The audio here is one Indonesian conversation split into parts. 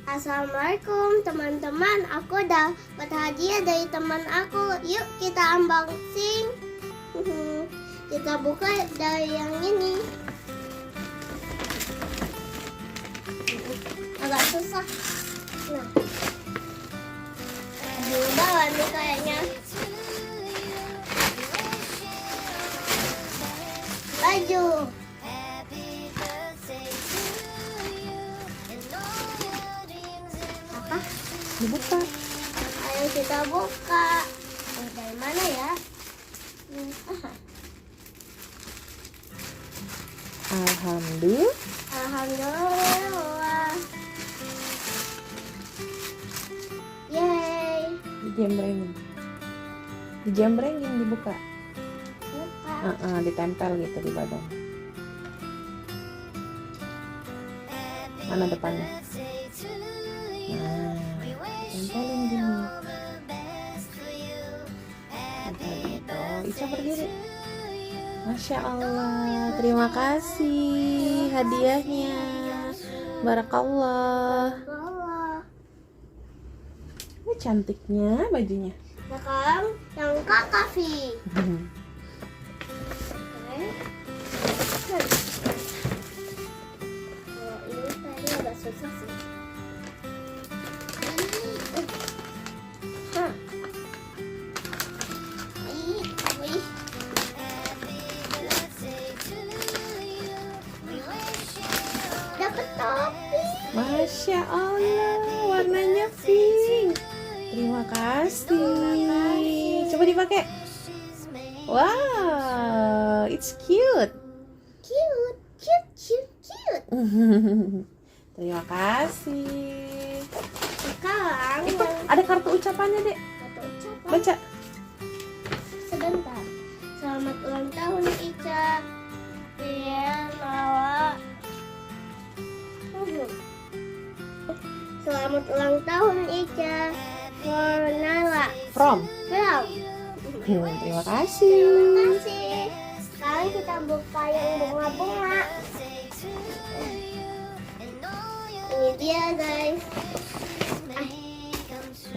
Assalamualaikum teman-teman, aku dapat hadiah dari teman aku. Yuk kita unboxing. Kita buka dari yang ini. Agak susah. Nah, bawah nih kayaknya. Baju. Apa? Dibuka. Ayo kita buka. Dari mana ya? Alhamdulillah. Yeay. Dijembrengin dibuka. Buka. Ditempel gitu di badan. Mana depannya? Nah, tempelin gini. Tempel gitu. Ica berdiri. Masya Allah, terima kasih hadiahnya. Barakallah. Ini cantiknya bajunya. Sekarang yang kakak Vi. Ini tadi agak susah sih. Dapat topi. Masya Allah, warnanya pink. Terima kasih. Coba dipakai. Wow, it's cute. Cute. Terima kasih. Sekarang Itu ada kartu ucapannya, Dek. kata ucapan. Baca. Sebentar. Selamat ulang tahun Ica. Nawa. Selamat ulang tahun Ica. Nala. From. Terima Terima kasih. kasih. Sekarang kita buka yang bunga-bunga. Ini dia guys.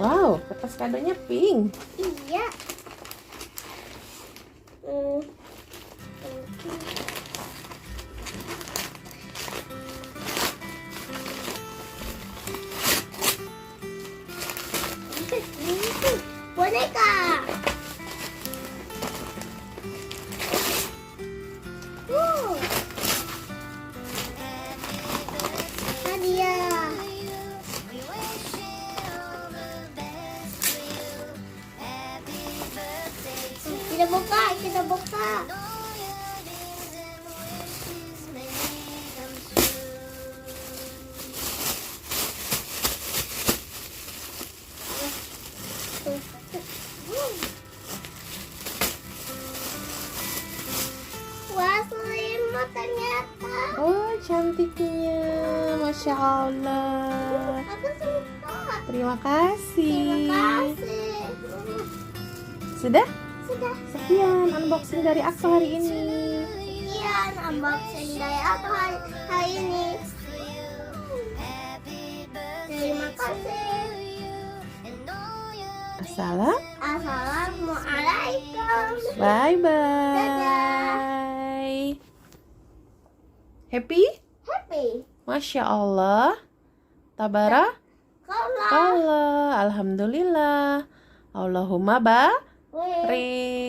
Wow, kertas kadonya pink. Iya. Boneka. Hadiah. Kita buka. Wah, selimut ternyata. Oh, cantiknya. Masya Allah. Aku suka. Terima kasih. Terima kasih. Sudah? Sudah. Sekian unboxing dari aku hari ini. Sekian unboxing dari aku hari ini. Terima kasih. Assalamualaikum. Bye-bye. Happy? Happy. Masya Allah. Tabara? Kalau Allah. Alhamdulillah. Allahumma barik.